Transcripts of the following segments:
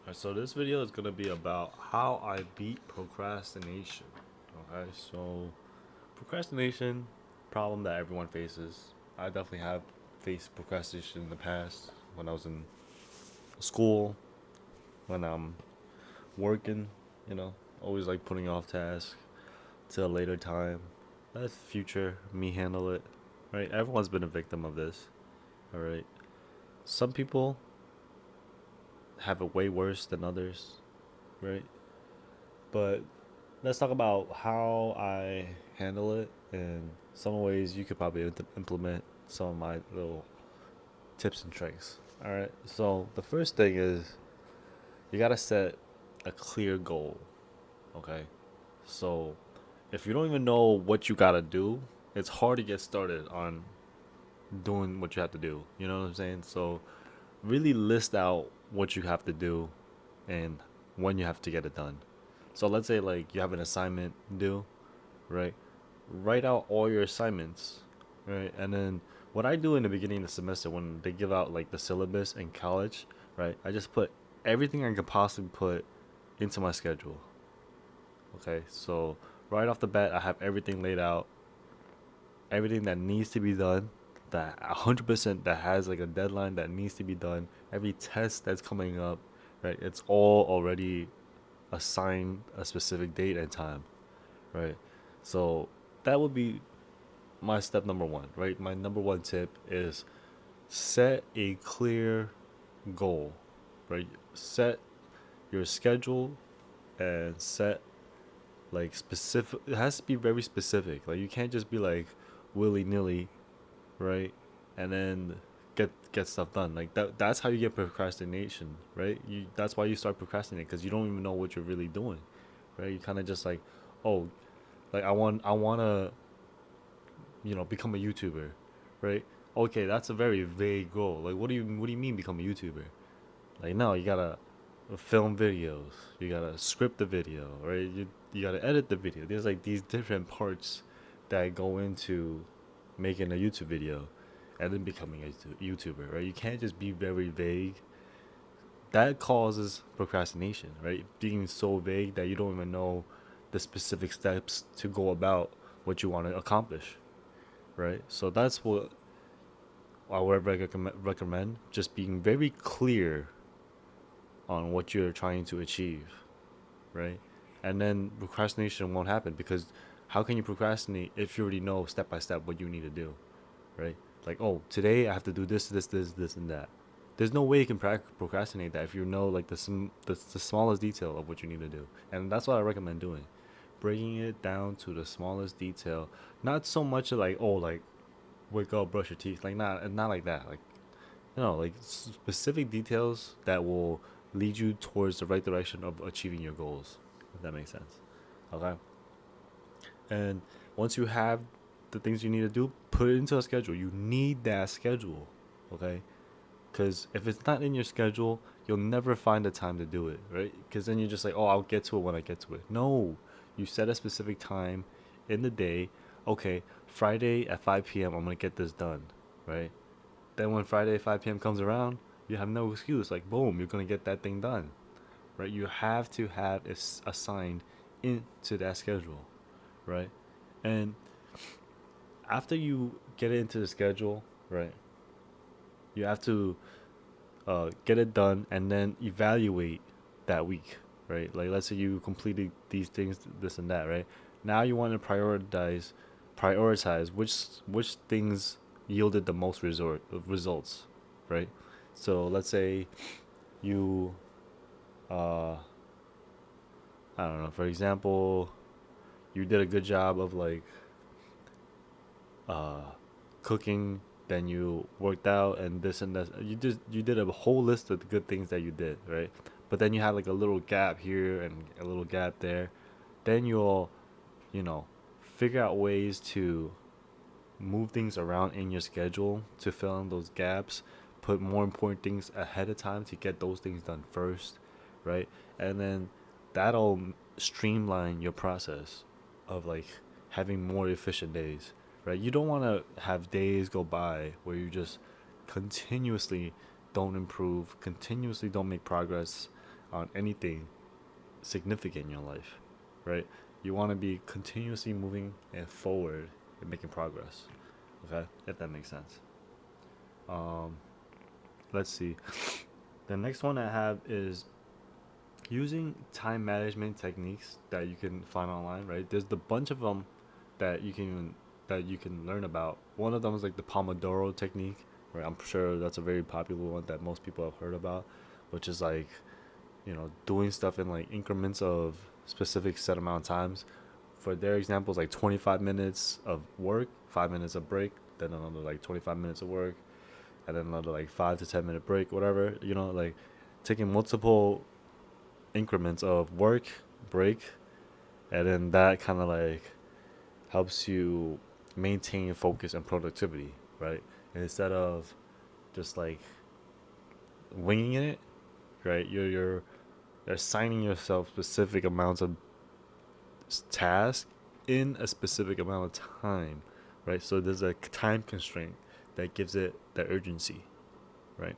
Alright, so this video is gonna be about how I beat procrastination. Okay, so procrastination, problem that everyone faces. I definitely have faced procrastination in the past when I was in school, when I'm working, you know, always like putting off tasks till a later time. Let future me handle it. Right? Everyone's been a victim of this. Alright. Some people have it way worse than others, right? But let's talk about how I handle it and some ways you could probably implement some of my little tips and tricks. All right. So the first thing is you gotta set a clear goal. Okay. So if you don't even know what you gotta do, it's hard to get started on doing what you have to do. You know what I'm saying? So really list out what you have to do and when you have to get it done. So let's say like you have an assignment due, right? Write out all your assignments, right? And then what I do in the beginning of the semester when they give out like the syllabus in college, right? I just put everything I could possibly put into my schedule. Okay, so right off the bat, I have everything laid out, everything that needs to be done, that 100% that has like a deadline that needs to be done, every test that's coming up, right? It's all already assigned a specific date and time, right? So that would be my step number one, right? My number one tip is set a clear goal, right? Set your schedule and set like specific. It has to be very specific. Like you can't just be like willy nilly, right? And then get stuff done. Like that's how you get procrastination, right? You that's why you start procrastinating because you don't even know what you're really doing, right? You kind of just like, oh, like I want to become a YouTuber, right? Okay, that's a very vague goal. Like, what do you mean become a YouTuber? Like, no, you gotta film videos, you gotta script the video, right? You gotta edit the video. There's like these different parts that go into making a YouTube video, and then becoming a YouTuber, right? You can't just be very vague. That causes procrastination, right? Being so vague that you don't even know the specific steps to go about what you want to accomplish, right? So that's what I would recommend just being very clear on what you're trying to achieve, right? And then procrastination won't happen because how can you procrastinate if you already know step by step what you need to do, right? Like, oh, today I have to do this, and that. There's no way you can procrastinate that if you know like the smallest detail of what you need to do, and that's what I recommend doing, breaking it down to the smallest detail. Not so much like oh like wake up, brush your teeth, like not like that. Like no, like specific details that will lead you towards the right direction of achieving your goals. If that makes sense. Okay. And once you have the things you need to do, put it into a schedule. You need that schedule. Okay. Because if it's not in your schedule, you'll never find the time to do it, right? Because then you're just like, oh, I'll get to it when I get to it. No, you set a specific time in the day. Okay, Friday at 5 p.m., I'm going to get this done, right? Then when Friday 5 p.m. comes around, you have no excuse. Like, boom, you're going to get that thing done, right? You have to have it assigned into that schedule, right? And after you get it into the schedule, right, you have to get it done and then evaluate that week, right? Like, let's say you completed these things, this and that, right? Now you want to prioritize which things yielded the most results, right? So let's say you, uh, I don't know, for example, you did a good job of like uh, cooking, then you worked out and this and that. You did a whole list of the good things that you did, right? But then you had like a little gap here and a little gap there. Then you'll, you know, figure out ways to move things around in your schedule to fill in those gaps. Put more important things ahead of time to get those things done first, right? And then that'll streamline your process of like having more efficient days, right? You don't want to have days go by where you just continuously don't improve, continuously don't make progress on anything significant in your life, right? You want to be continuously moving and forward and making progress. Okay, if that makes sense. Um, let's see. The next one I have is using time management techniques that you can find online. Right, there's a bunch of them that you can learn about. One of them is like the Pomodoro technique. Right, I'm sure that's a very popular one that most people have heard about, which is like doing stuff in like increments of specific set amount of times. For their examples, like 25 minutes of work, 5 minutes of break, then another like 25 minutes of work, and then another like 5 to 10 minute break, whatever. Like taking multiple increments of work, break, and then that kind of like helps you maintain focus and productivity, right? And instead of just like winging it, right? You're assigning yourself specific amounts of task in a specific amount of time, right? So there's a time constraint that gives it the urgency, right?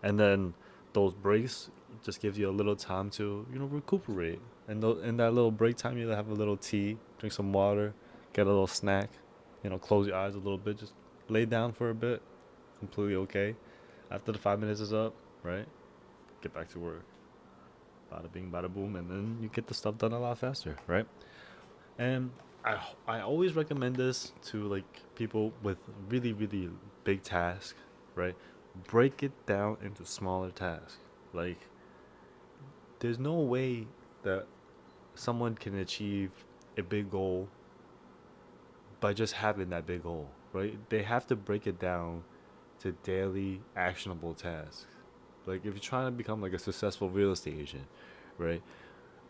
And then those breaks just gives you a little time to recuperate. And in that little break time, you have a little tea, drink some water, get a little snack, close your eyes a little bit, just lay down for a bit, completely okay. After the 5 minutes is up, right? Get back to work. Bada bing, bada boom, and then you get the stuff done a lot faster, right? And I always recommend this to like people with really really big tasks, right? Break it down into smaller tasks. Like there's no way that someone can achieve a big goal by just having that big goal, right? They have to break it down to daily actionable tasks. Like if you're trying to become like a successful real estate agent, right?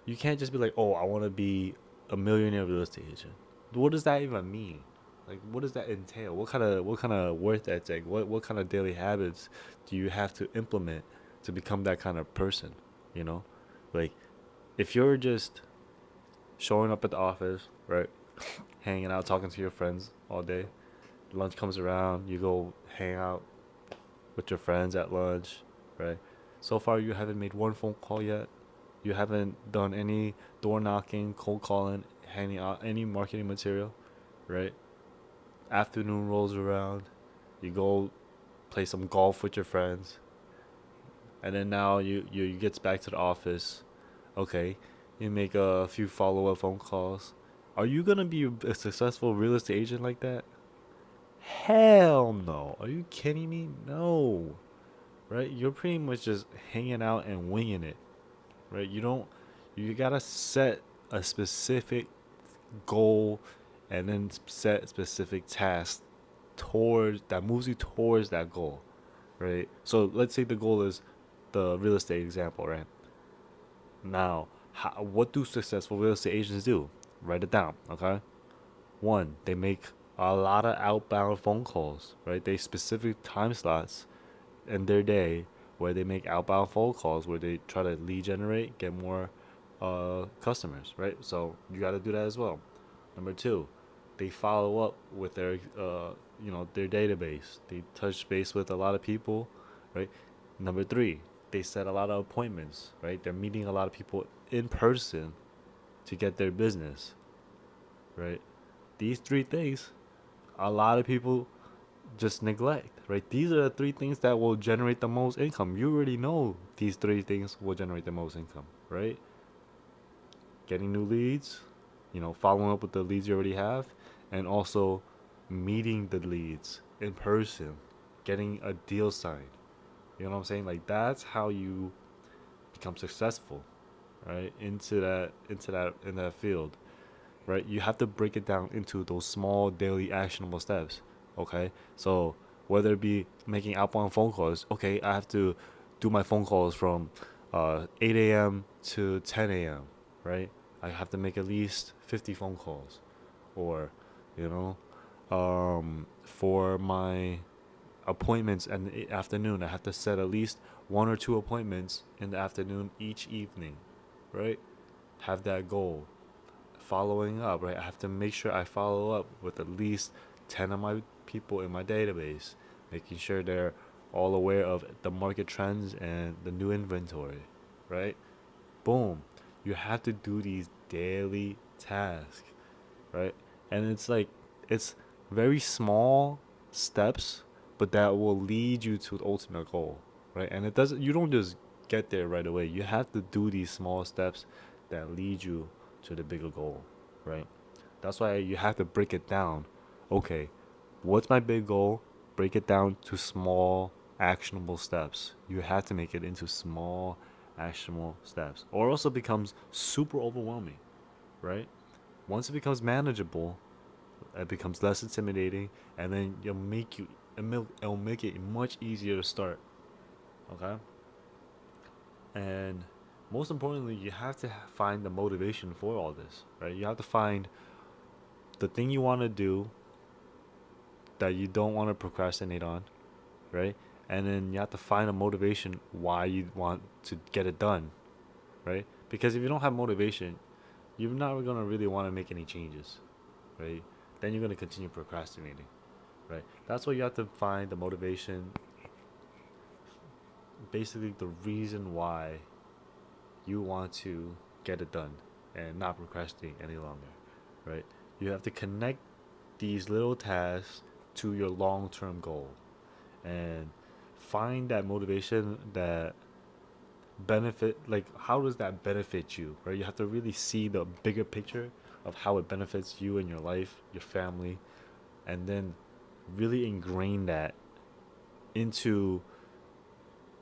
You can't just be like, "Oh, I want to be a millionaire real estate agent." What does that even mean? Like, what does that entail? What kind of work ethic? What kind of daily habits do you have to implement to become that kind of person? You know, like if you're just showing up at the office, right, hanging out, talking to your friends all day, lunch comes around, you go hang out with your friends at lunch, right? So far, you haven't made one phone call yet. You haven't done any door knocking, cold calling, handing out any marketing material, right? Afternoon rolls around, you go play some golf with your friends, and then now you gets back to the office. Okay, you make a few follow up phone calls. Are you gonna be a successful real estate agent like that? Hell no. Are you kidding me? No. Right? You're pretty much just hanging out and winging it. Right? You gotta set a specific goal and then set specific tasks towards that moves you towards that goal. Right? So let's say the goal is the real estate example, right? Now, what do successful real estate agents do? Write it down, okay? One, they make a lot of outbound phone calls, right? They specific time slots in their day where they make outbound phone calls where they try to lead generate, get more customers, right? So you got to do that as well. Number two, they follow up with their database. They touch base with a lot of people, right? Number three, they set a lot of appointments, right? They're meeting a lot of people in person to get their business, right? These three things, a lot of people just neglect, right? These are the three things that will generate the most income. You already know these three things will generate the most income, right? Getting new leads, following up with the leads you already have, and also meeting the leads in person, getting a deal signed. You know what I'm saying? Like that's how you become successful, right? In that field, right? You have to break it down into those small daily actionable steps. Okay, so whether it be making outbound phone calls, okay, I have to do my phone calls from 8 a.m. to 10 a.m. Right? I have to make at least 50 phone calls, or you know, for my appointments in the afternoon, I have to set at least one or two appointments in the afternoon each evening, right? Have that goal. Following up, right? I have to make sure I follow up with at least 10 of my people in my database, making sure they're all aware of the market trends and the new inventory, right? boom, you have to do these daily tasks, right? And it's like, it's very small steps, but that will lead you to the ultimate goal, right? And it doesn't, you don't just get there right away. You have to do these small steps that lead you to the bigger goal, right? That's why you have to break it down. Okay, what's my big goal? Break it down to small, actionable steps. You have to make it into small, actionable steps, or else it becomes super overwhelming, right? Once it becomes manageable, it becomes less intimidating, and then it'll make it much easier to start. Okay, and most importantly, you have to find the motivation for all this, right? You have to find the thing you want to do that you don't want to procrastinate on, right? And then you have to find a motivation why you want to get it done, right? Because if you don't have motivation, you're not gonna really want to make any changes, right? Then you're gonna continue procrastinating, right? That's why you have to find the motivation, basically the reason why you want to get it done and not procrastinate any longer, right? You have to connect these little tasks to your long-term goal and find that motivation that benefit, like how does that benefit you, right? You have to really see the bigger picture of how it benefits you and your life, your family, and then really ingrain that into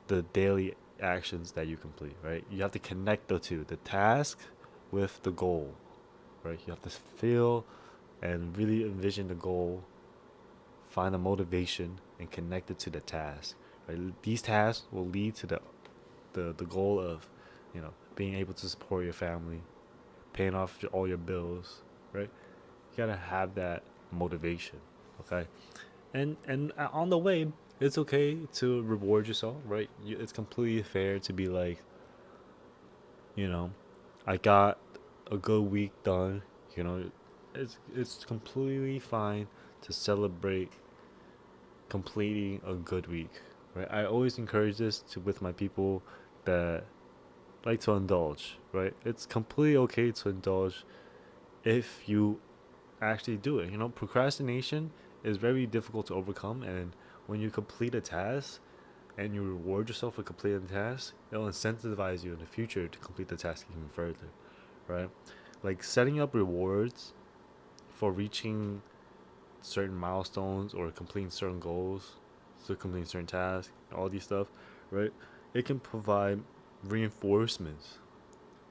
the daily actions that you complete, right? You have to connect the two, the task with the goal, right? You have to feel and really envision the goal, find the motivation, and connect it to the task, right? These tasks will lead to the goal of, being able to support your family, paying off all your bills, right? You gotta have that motivation, okay? And on the way, it's okay to reward yourself, right? It's completely fair to be like, you know, I got a good week done. You know, it's completely fine to celebrate completing a good week, right? I always encourage this to with my people that like to indulge, right? It's completely okay to indulge if you actually do it. Procrastination is very difficult to overcome, and when you complete a task and you reward yourself for completing the task, it'll incentivize you in the future to complete the task even further, right? Like setting up rewards for reaching certain milestones or completing certain goals, so completing certain tasks, all these stuff, right? It can provide reinforcements,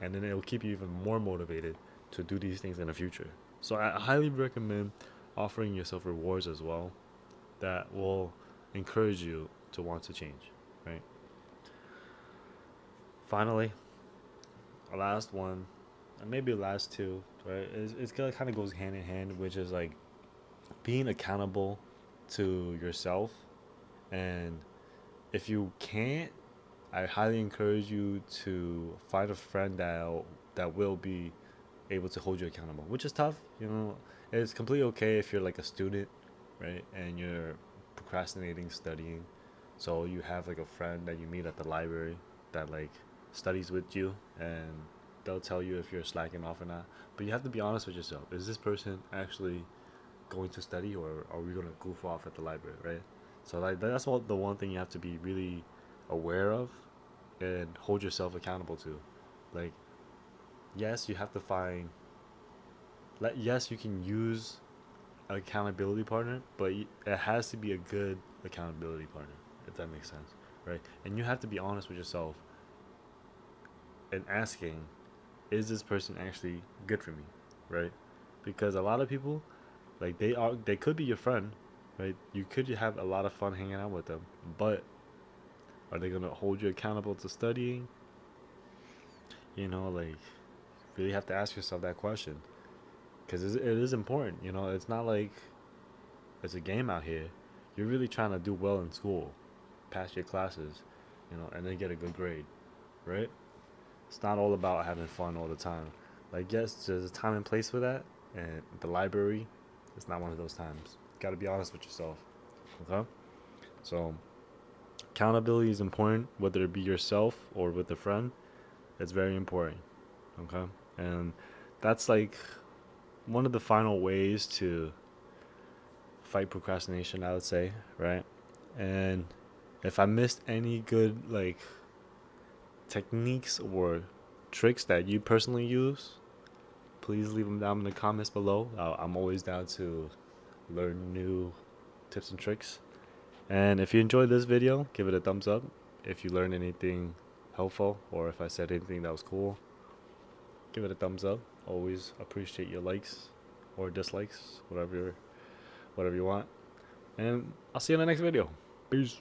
and then it'll keep you even more motivated to do these things in the future. So I highly recommend offering yourself rewards as well that will encourage you to want to change, right? Finally, a last one, and maybe last two, right? It's kind of goes hand in hand, which is like being accountable to yourself. And if you can't, I highly encourage you to find a friend that will be able to hold you accountable, which is tough. It's completely okay if you're like a student, right, and you're procrastinating studying. So you have like a friend that you meet at the library that like studies with you, and they'll tell you if you're slacking off or not. But you have to be honest with yourself. Is this person actually going to study, or are we gonna goof off at the library, right? So like that's the one thing you have to be really aware of and hold yourself accountable to. Like, yes, you have to find. Like, yes, you can use an accountability partner, but it has to be a good accountability partner, if that makes sense, right? And you have to be honest with yourself and asking, is this person actually good for me, right? Because a lot of people, like they could be your friend, right? You could have a lot of fun hanging out with them, but are they gonna hold you accountable to studying? Like really have to ask yourself that question because it is important. It's not like it's a game out here. You're really trying to do well in school, pass your classes, and then get a good grade, right? It's not all about having fun all the time. Like, yes, there's a time and place for that, and the library is not one of those times. Got to be honest with yourself, okay? So, accountability is important, whether it be yourself or with a friend. It's very important. Okay, and that's like one of the final ways to fight procrastination, I would say, right? And if I missed any good like techniques or tricks that you personally use, please leave them down in the comments below. I'm always down to learn new tips and tricks. And if you enjoyed this video, give it a thumbs up. If you learned anything helpful, or if I said anything that was cool, give it a thumbs up. Always appreciate your likes or dislikes, whatever you want. And I'll see you in the next video. Peace.